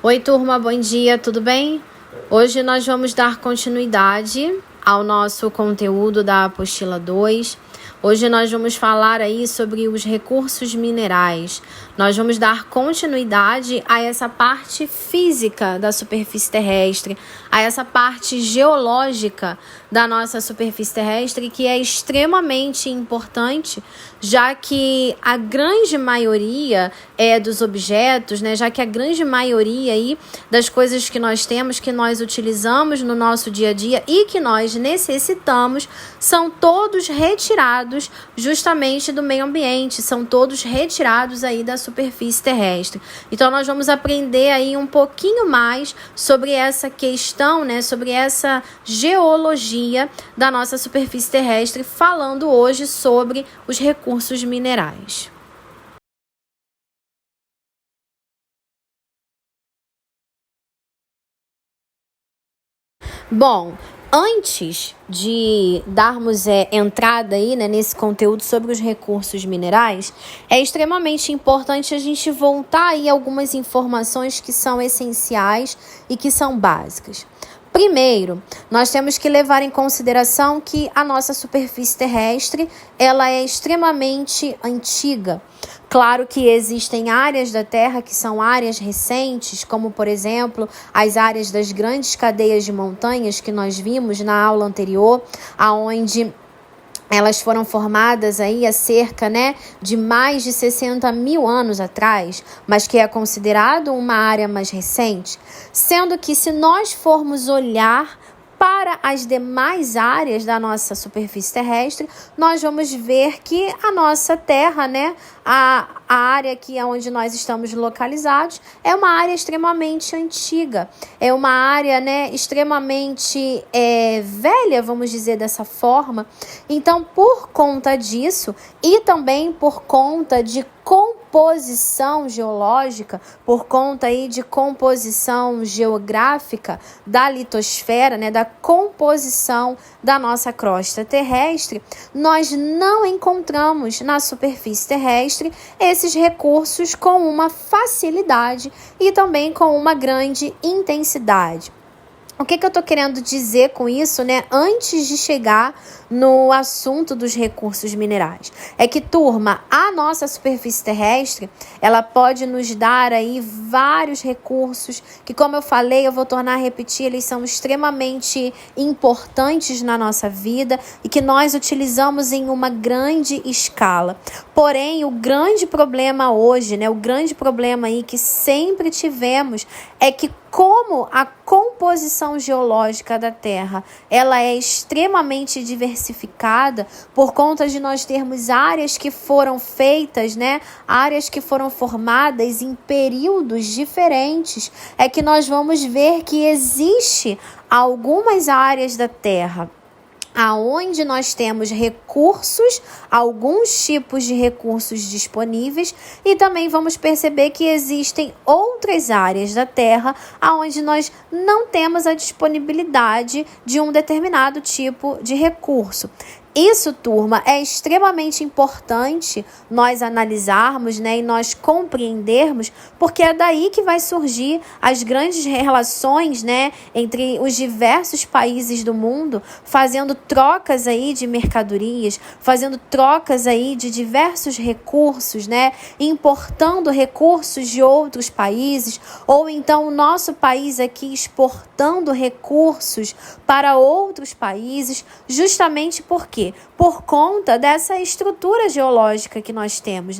Oi, turma, bom dia, tudo bem? Hoje nós vamos dar continuidade ao nosso conteúdo da apostila 2. Hoje nós vamos falar aí sobre os recursos minerais. Nós vamos dar continuidade a essa parte física da superfície terrestre, a essa parte geológica da nossa superfície terrestre, que é extremamente importante, já que a grande maioria dos objetos, né, já que a grande maioria aí das coisas que nós temos, que nós utilizamos no nosso dia a dia e que nós necessitamos, são todos retirados justamente do meio ambiente, são todos retirados aí da superfície terrestre. Então nós vamos aprender aí um pouquinho mais sobre essa questão, né, sobre essa geologia da nossa superfície terrestre, falando hoje sobre os recursos minerais. Bom, antes de darmos entrada aí, né, nesse conteúdo sobre os recursos minerais, é extremamente importante a gente voltar aí algumas informações que são essenciais e que são básicas. Primeiro, nós temos que levar em consideração que a nossa superfície terrestre, ela é extremamente antiga. Claro que existem áreas da Terra que são áreas recentes, como, por exemplo, as áreas das grandes cadeias de montanhas que nós vimos na aula anterior, aonde elas foram formadas aí há cerca, de mais de 60 mil anos atrás, mas que é considerado uma área mais recente, sendo que se nós formos olhar para as demais áreas da nossa superfície terrestre, nós vamos ver que a nossa Terra, a área aqui onde nós estamos localizados, é uma área extremamente antiga, é uma área, extremamente velha, vamos dizer dessa forma. Então, por conta disso e também por conta de composição geológica, por conta aí de composição geográfica da litosfera, da composição da nossa crosta terrestre, nós não encontramos na superfície terrestre esses recursos com uma facilidade e também com uma grande intensidade. O que eu estou querendo dizer com isso, antes de chegar no assunto dos recursos minerais? É que, turma, a nossa superfície terrestre, ela pode nos dar aí vários recursos que, como eu falei, eu vou tornar a repetir, eles são extremamente importantes na nossa vida e que nós utilizamos em uma grande escala. Porém, o grande problema hoje, o grande problema aí que sempre tivemos é que como a composição geológica da Terra, ela é extremamente diversificada por conta de nós termos áreas que foram feitas, áreas que foram formadas em períodos diferentes, é que nós vamos ver que existe algumas áreas da Terra aonde nós temos recursos, alguns tipos de recursos disponíveis, e também vamos perceber que existem outras áreas da Terra aonde nós não temos a disponibilidade de um determinado tipo de recurso. Isso, turma, é extremamente importante nós analisarmos, e nós compreendermos, porque é daí que vai surgir as grandes relações, entre os diversos países do mundo, fazendo trocas aí de mercadorias, fazendo trocas aí de diversos recursos, importando recursos de outros países, ou então o nosso país aqui exportando recursos para outros países, justamente porque por conta dessa estrutura geológica que nós temos,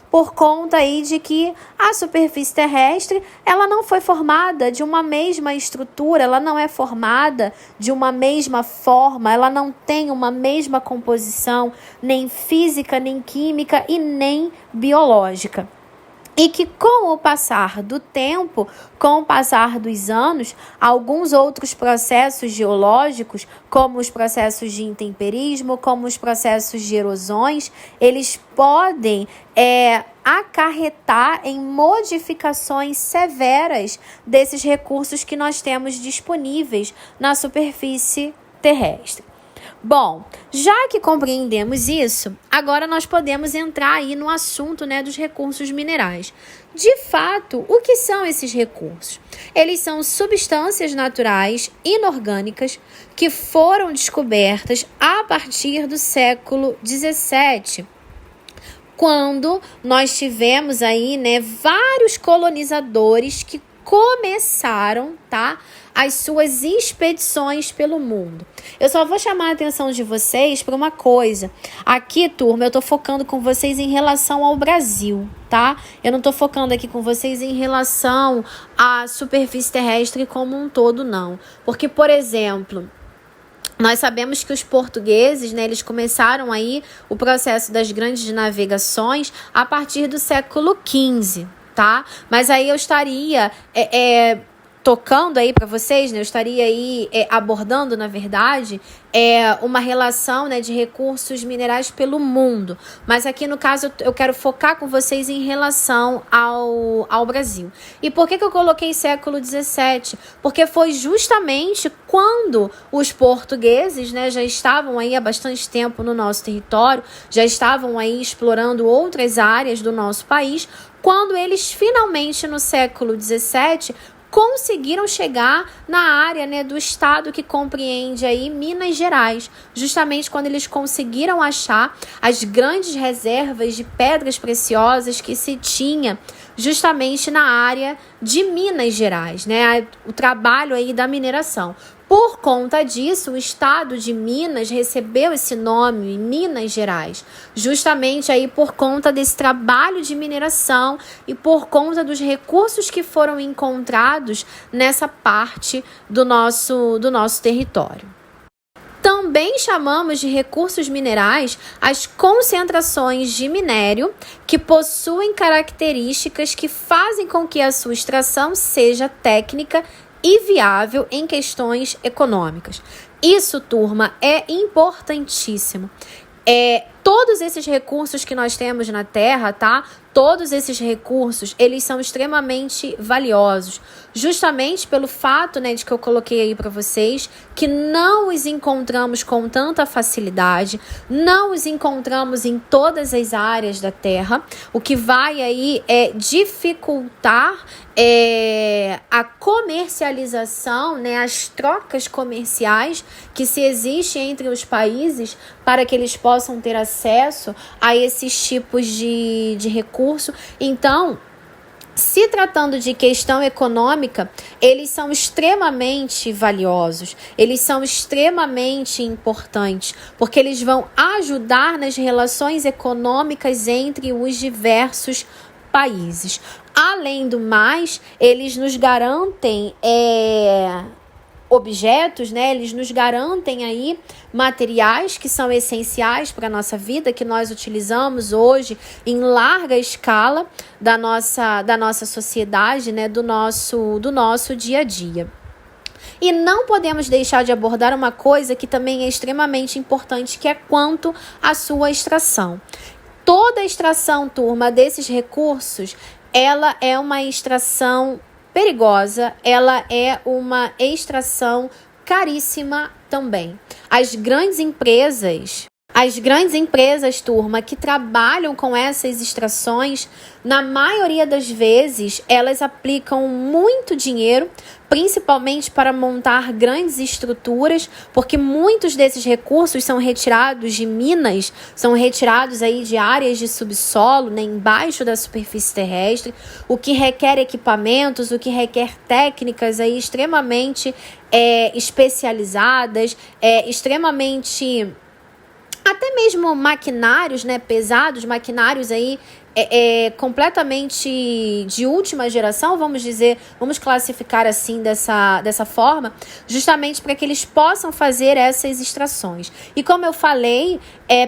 por conta aí de que a superfície terrestre, ela não foi formada de uma mesma estrutura, ela não é formada de uma mesma forma, ela não tem uma mesma composição, nem física, nem química e nem biológica. E que com o passar do tempo, com o passar dos anos, alguns outros processos geológicos, como os processos de intemperismo, como os processos de erosões, eles podem acarretar em modificações severas desses recursos que nós temos disponíveis na superfície terrestre. Bom, já que compreendemos isso, agora nós podemos entrar aí no assunto, dos recursos minerais. De fato, o que são esses recursos? Eles são substâncias naturais inorgânicas que foram descobertas a partir do século XVII, quando nós tivemos aí, vários colonizadores que começaram, as suas expedições pelo mundo. Eu só vou chamar a atenção de vocês para uma coisa. Aqui, turma, eu tô focando com vocês em relação ao Brasil, Eu não tô focando aqui com vocês em relação à superfície terrestre como um todo, não. Porque, por exemplo, nós sabemos que os portugueses, eles começaram aí o processo das grandes navegações a partir do século XV, Mas aí eu estaria tocando aí para vocês, eu estaria aí abordando, na verdade, uma relação, de recursos minerais pelo mundo. Mas aqui, no caso, eu quero focar com vocês em relação ao Brasil. E por que eu coloquei século XVII? Porque foi justamente quando os portugueses, já estavam aí há bastante tempo no nosso território, já estavam aí explorando outras áreas do nosso país, quando eles finalmente, no século XVII, conseguiram chegar na área, do estado que compreende aí Minas Gerais, justamente quando eles conseguiram achar as grandes reservas de pedras preciosas que se tinha justamente na área de Minas Gerais, o trabalho aí da mineração. Por conta disso, o estado de Minas recebeu esse nome, Minas Gerais, justamente aí por conta desse trabalho de mineração e por conta dos recursos que foram encontrados nessa parte do nosso território. Também chamamos de recursos minerais as concentrações de minério que possuem características que fazem com que a sua extração seja técnica e viável em questões econômicas. Isso, turma, é importantíssimo. Todos esses recursos que nós temos na Terra, Todos esses recursos, eles são extremamente valiosos, justamente pelo fato, de que eu coloquei aí para vocês, que não os encontramos com tanta facilidade, não os encontramos em todas as áreas da Terra, o que vai aí dificultar a comercialização, as trocas comerciais que se existem entre os países para que eles possam ter acesso a esses tipos de recurso. Então, se tratando de questão econômica, eles são extremamente valiosos, eles são extremamente importantes, porque eles vão ajudar nas relações econômicas entre os diversos países. Além do mais, eles nos garantem objetos, eles nos garantem aí materiais que são essenciais para a nossa vida, que nós utilizamos hoje em larga escala da nossa sociedade, do nosso dia a dia. E não podemos deixar de abordar uma coisa que também é extremamente importante, que é quanto à sua extração. Toda a extração, turma, desses recursos, ela é uma extração perigosa, ela é uma extração caríssima também. As grandes empresas, turma, que trabalham com essas extrações, na maioria das vezes, elas aplicam muito dinheiro, principalmente para montar grandes estruturas, porque muitos desses recursos são retirados de minas, são retirados aí de áreas de subsolo, embaixo da superfície terrestre, o que requer equipamentos, o que requer técnicas aí extremamente especializadas, extremamente... Até mesmo maquinários, pesados, maquinários aí completamente de última geração, vamos classificar assim dessa forma, justamente para que eles possam fazer essas extrações. E como eu falei,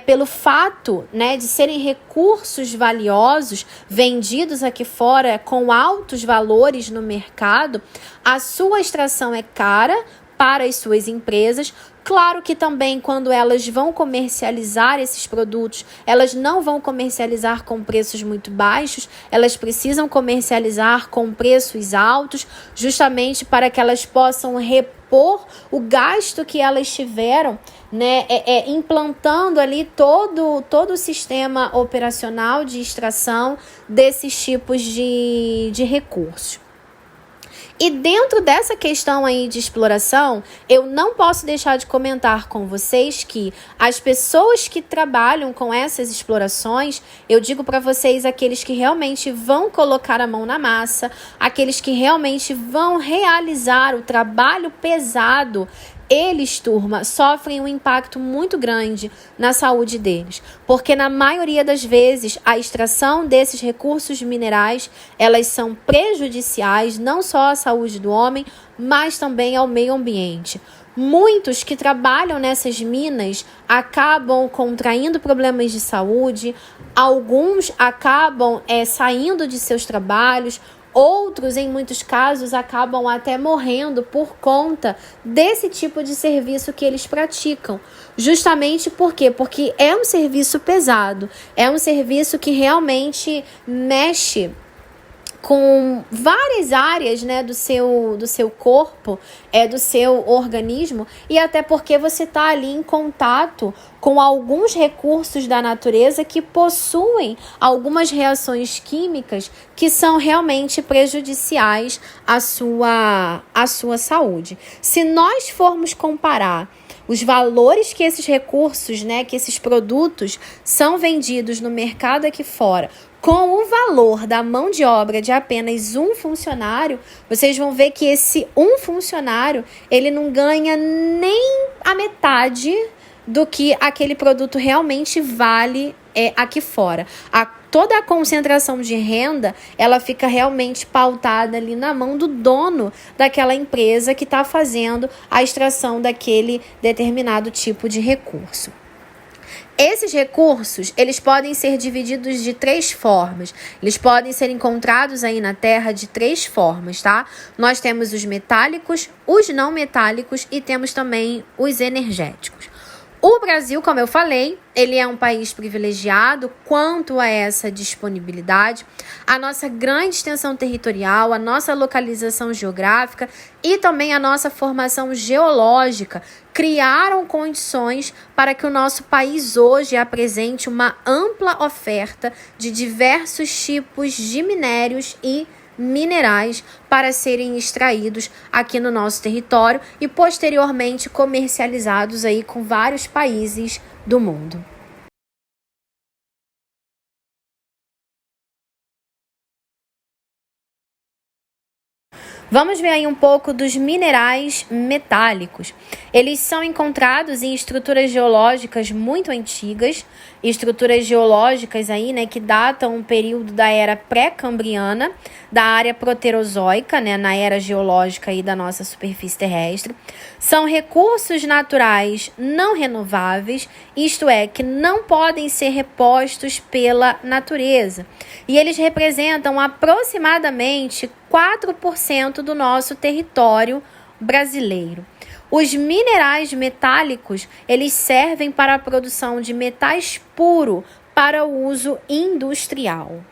pelo fato, de serem recursos valiosos, vendidos aqui fora com altos valores no mercado, a sua extração é cara para as suas empresas. Claro que também quando elas vão comercializar esses produtos, elas não vão comercializar com preços muito baixos, elas precisam comercializar com preços altos, justamente para que elas possam repor expor o gasto que elas tiveram, né, implantando ali todo o sistema operacional de extração desses tipos de recursos. E dentro dessa questão aí de exploração, eu não posso deixar de comentar com vocês que as pessoas que trabalham com essas explorações, eu digo para vocês, aqueles que realmente vão colocar a mão na massa, aqueles que realmente vão realizar o trabalho pesado, eles, turma, sofrem um impacto muito grande na saúde deles, porque na maioria das vezes a extração desses recursos minerais, elas são prejudiciais não só à saúde do homem, mas também ao meio ambiente. Muitos que trabalham nessas minas acabam contraindo problemas de saúde, alguns acabam saindo de seus trabalhos. Outros, em muitos casos, acabam até morrendo por conta desse tipo de serviço que eles praticam. Justamente por quê? Porque é um serviço pesado, é um serviço que realmente mexe com várias áreas, né, do seu corpo, do seu organismo, e até porque você está ali em contato com alguns recursos da natureza que possuem algumas reações químicas que são realmente prejudiciais à sua saúde. Se nós formos comparar os valores que esses recursos, né, que esses produtos são vendidos no mercado aqui fora, com o valor da mão de obra de apenas um funcionário, vocês vão ver que esse um funcionário, ele não ganha nem a metade do que aquele produto realmente vale aqui fora. Toda a concentração de renda, ela fica realmente pautada ali na mão do dono daquela empresa que está fazendo a extração daquele determinado tipo de recurso. Esses recursos, eles podem ser divididos de 3 formas. Eles podem ser encontrados aí na Terra de 3 formas, tá? Nós temos os metálicos, os não metálicos e temos também os energéticos. O Brasil, como eu falei, ele é um país privilegiado quanto a essa disponibilidade. A nossa grande extensão territorial, a nossa localização geográfica e também a nossa formação geológica criaram condições para que o nosso país hoje apresente uma ampla oferta de diversos tipos de minérios e minerais para serem extraídos aqui no nosso território e posteriormente comercializados aí com vários países do mundo. Vamos ver aí um pouco dos minerais metálicos. Eles são encontrados em estruturas geológicas muito antigas, estruturas geológicas aí, né, que datam um período da era pré-cambriana, da área proterozoica, né, na era geológica aí da nossa superfície terrestre. São recursos naturais não renováveis, isto é, que não podem ser repostos pela natureza. E eles representam aproximadamente 4% do nosso território brasileiro. Os minerais metálicos, eles servem para a produção de metais puros para o uso industrial.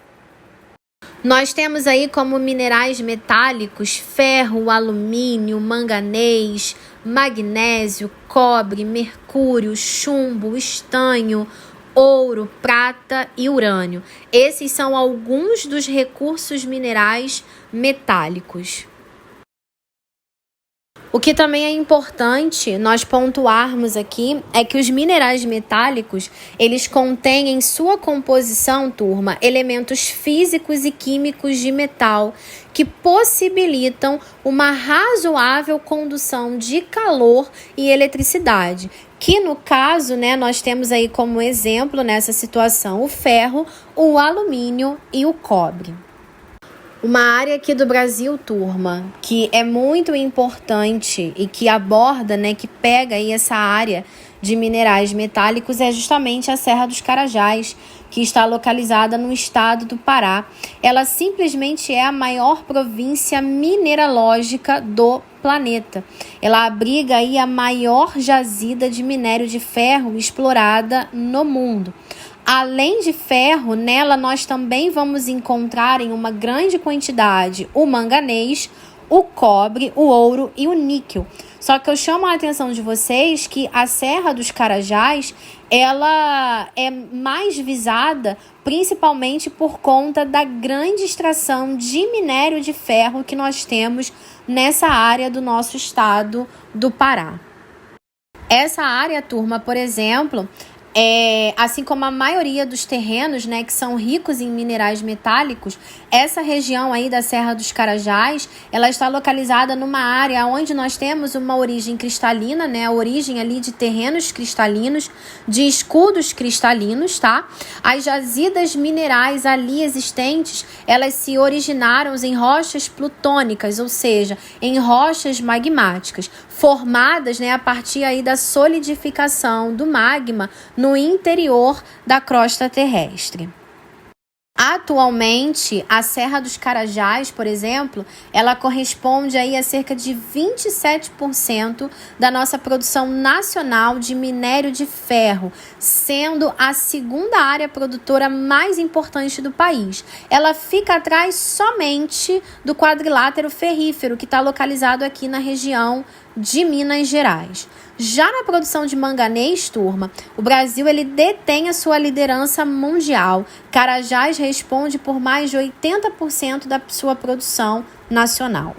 Nós temos aí como minerais metálicos ferro, alumínio, manganês, magnésio, cobre, mercúrio, chumbo, estanho, ouro, prata e urânio. Esses são alguns dos recursos minerais metálicos. O que também é importante nós pontuarmos aqui é que os minerais metálicos, eles contêm em sua composição, turma, elementos físicos e químicos de metal que possibilitam uma razoável condução de calor e eletricidade. Que no caso, né, nós temos aí como exemplo nessa situação o ferro, o alumínio e o cobre. Uma área aqui do Brasil, turma, que é muito importante e que aborda, né, que pega aí essa área de minerais metálicos é justamente a Serra dos Carajás, que está localizada no estado do Pará. Ela simplesmente é a maior província mineralógica do planeta. Ela abriga aí a maior jazida de minério de ferro explorada no mundo. Além de ferro, nela nós também vamos encontrar em uma grande quantidade o manganês, o cobre, o ouro e o níquel. Só que eu chamo a atenção de vocês que a Serra dos Carajás, ela é mais visada principalmente por conta da grande extração de minério de ferro que nós temos nessa área do nosso estado do Pará. Essa área, turma, por exemplo, assim como a maioria dos terrenos, né, que são ricos em minerais metálicos, essa região aí da Serra dos Carajás, ela está localizada numa área onde nós temos uma origem cristalina, né, a origem ali de terrenos cristalinos, de escudos cristalinos, tá? As jazidas minerais ali existentes, elas se originaram em rochas plutônicas, ou seja, em rochas magmáticas, formadas, né, a partir aí da solidificação do magma no interior da crosta terrestre. Atualmente, a Serra dos Carajás, por exemplo, ela corresponde aí a cerca de 27% da nossa produção nacional de minério de ferro, sendo a segunda área produtora mais importante do país. Ela fica atrás somente do quadrilátero ferrífero, que está localizado aqui na região de Minas Gerais. Já na produção de manganês, turma, o Brasil ele detém a sua liderança mundial. Carajás responde por mais de 80% da sua produção nacional.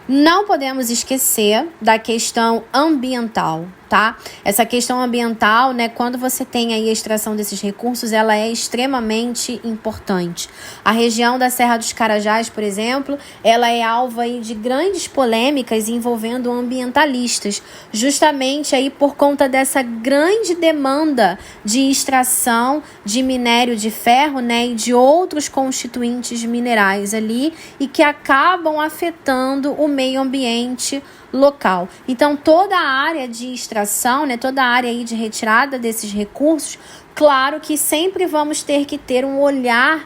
Não podemos esquecer da questão ambiental, tá? Essa questão ambiental, né, quando você tem aí a extração desses recursos, ela é extremamente importante. A região da Serra dos Carajás, por exemplo, ela é alvo aí de grandes polêmicas envolvendo ambientalistas, justamente aí por conta dessa grande demanda de extração de minério de ferro, né, e de outros constituintes minerais ali, e que acabam afetando o meio ambiente local. Então, toda a área de extração, né, toda a área aí de retirada desses recursos, claro que sempre vamos ter que ter um olhar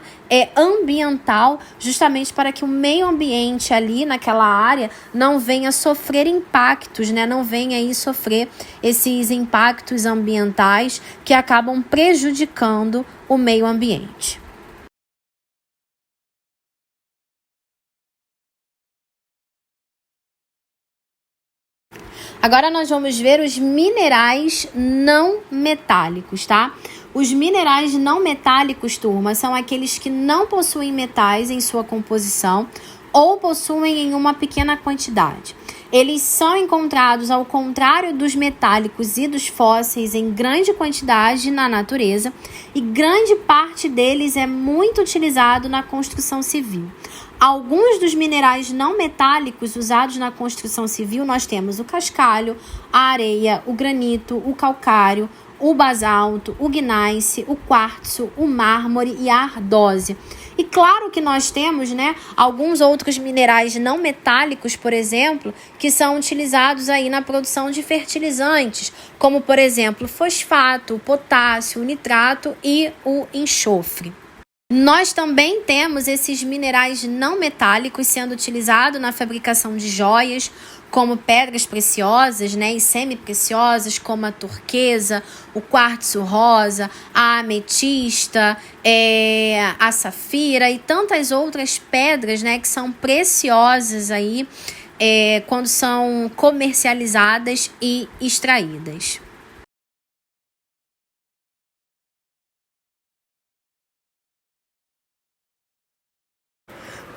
ambiental, justamente para que o meio ambiente ali naquela área não venha sofrer impactos, né, não venha aí sofrer esses impactos ambientais que acabam prejudicando o meio ambiente. Agora nós vamos ver os minerais não metálicos, tá? Os minerais não metálicos, turma, são aqueles que não possuem metais em sua composição ou possuem em uma pequena quantidade. Eles são encontrados, ao contrário dos metálicos e dos fósseis, em grande quantidade na natureza, e grande parte deles é muito utilizado na construção civil. Alguns dos minerais não metálicos usados na construção civil, nós temos o cascalho, a areia, o granito, o calcário, o basalto, o gneiss, o quartzo, o mármore e a ardósia. E claro que nós temos, né, alguns outros minerais não metálicos, por exemplo, que são utilizados aí na produção de fertilizantes, como por exemplo, fosfato, potássio, nitrato e o enxofre. Nós também temos esses minerais não metálicos sendo utilizados na fabricação de joias, como pedras preciosas, né, e semi-preciosas, como a turquesa, o quartzo rosa, a ametista, a safira e tantas outras pedras, né, que são preciosas aí quando são comercializadas e extraídas.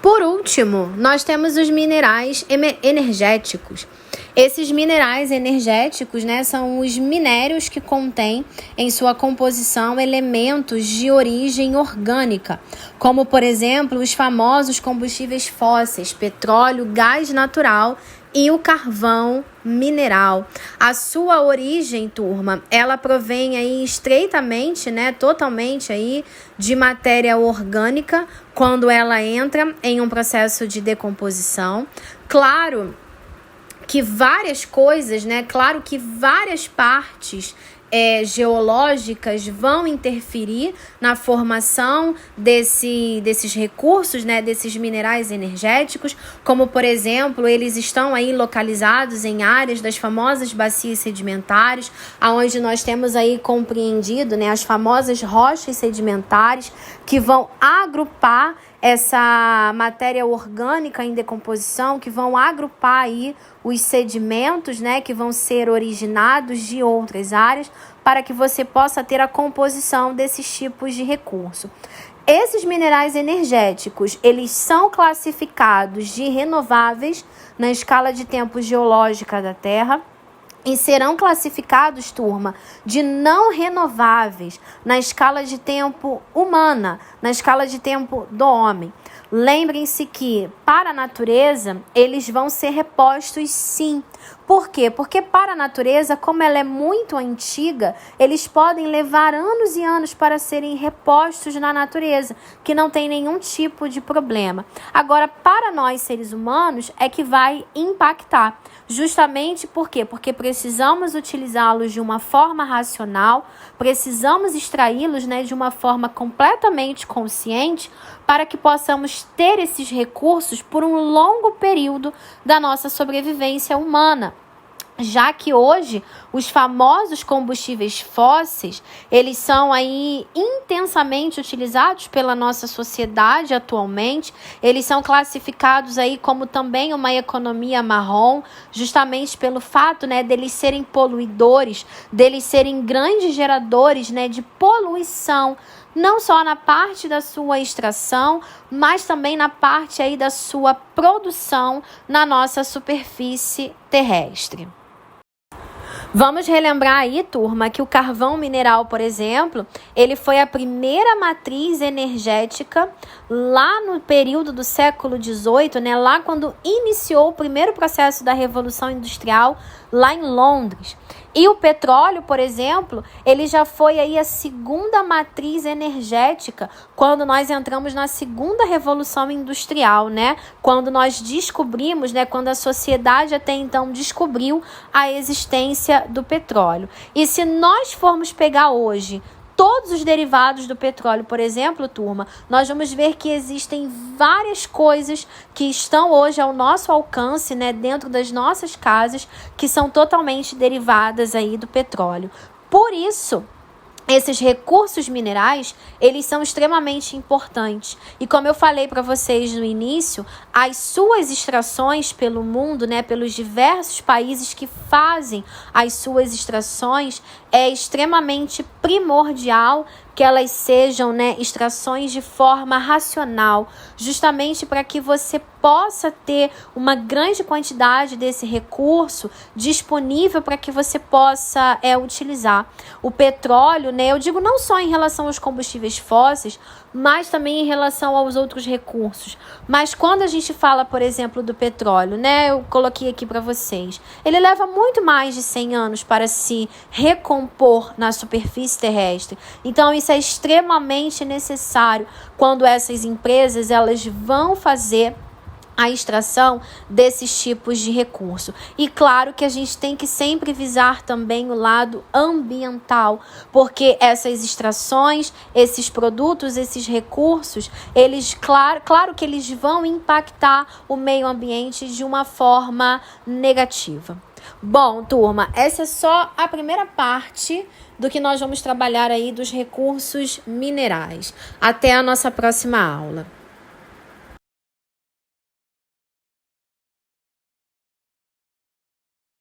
Por último, nós temos os minerais energéticos. Esses minerais energéticos, né, são os minérios que contêm em sua composição elementos de origem orgânica, como, por exemplo, os famosos combustíveis fósseis, petróleo, gás natural e o carvão mineral. A sua origem, turma, ela provém aí estreitamente, né, totalmente aí de matéria orgânica, quando ela entra em um processo de decomposição. Claro que várias coisas, né, claro que várias partes geológicas vão interferir na formação desses recursos, né, desses minerais energéticos, como, por exemplo, eles estão aí localizados em áreas das famosas bacias sedimentares, onde nós temos aí compreendido, né, as famosas rochas sedimentares que vão agrupar essa matéria orgânica em decomposição, que vão agrupar aí os sedimentos, né, que vão ser originados de outras áreas, para que você possa ter a composição desses tipos de recurso. Esses minerais energéticos, eles são classificados de renováveis na escala de tempo geológica da Terra e serão classificados, turma, de não renováveis na escala de tempo humana, na escala de tempo do homem. Lembrem-se que, para a natureza, eles vão ser repostos sim. Por quê? Porque para a natureza, como ela é muito antiga, eles podem levar anos e anos para serem repostos na natureza, que não tem nenhum tipo de problema. Agora, para nós seres humanos, é que vai impactar. Justamente por quê? Porque precisamos utilizá-los de uma forma racional, precisamos extraí-los, né, de uma forma completamente consciente, para que possamos ter esses recursos por um longo período da nossa sobrevivência humana. Já que hoje os famosos combustíveis fósseis, eles são aí intensamente utilizados pela nossa sociedade atualmente, eles são classificados aí como também uma economia marrom, justamente pelo fato, né, deles serem poluidores, deles serem grandes geradores, né, de poluição, não só na parte da sua extração, mas também na parte aí da sua produção na nossa superfície terrestre. Vamos relembrar aí, turma, que o carvão mineral, por exemplo, ele foi a primeira matriz energética lá no período do século XVIII, né? Lá quando iniciou o primeiro processo da Revolução Industrial, lá em Londres. E o petróleo, por exemplo, ele já foi aí a segunda matriz energética quando nós entramos na segunda revolução industrial, né? Quando nós descobrimos, né? Quando a sociedade até então descobriu a existência do petróleo. E se nós formos pegar hoje todos os derivados do petróleo, por exemplo, turma, nós vamos ver que existem várias coisas que estão hoje ao nosso alcance, né, dentro das nossas casas, que são totalmente derivadas aí do petróleo. Por isso, esses recursos minerais, eles são extremamente importantes. E como eu falei para vocês no início, as suas extrações pelo mundo, né, pelos diversos países que fazem as suas extrações, é extremamente primordial que elas sejam, né, extrações de forma racional, justamente para que você possa ter uma grande quantidade desse recurso disponível para que você possa utilizar. O petróleo, né, eu digo não só em relação aos combustíveis fósseis, mas também em relação aos outros recursos. Mas quando a gente fala, por exemplo, do petróleo, né, eu coloquei aqui para vocês, ele leva muito mais de 100 anos para se recompor na superfície terrestre. Então, isso é extremamente necessário quando essas empresas elas vão fazer a extração desses tipos de recurso. E claro que a gente tem que sempre visar também o lado ambiental, porque essas extrações, esses produtos, esses recursos, eles, claro que eles vão impactar o meio ambiente de uma forma negativa. Bom, turma, essa é só a primeira parte do que nós vamos trabalhar aí dos recursos minerais. Até a nossa próxima aula.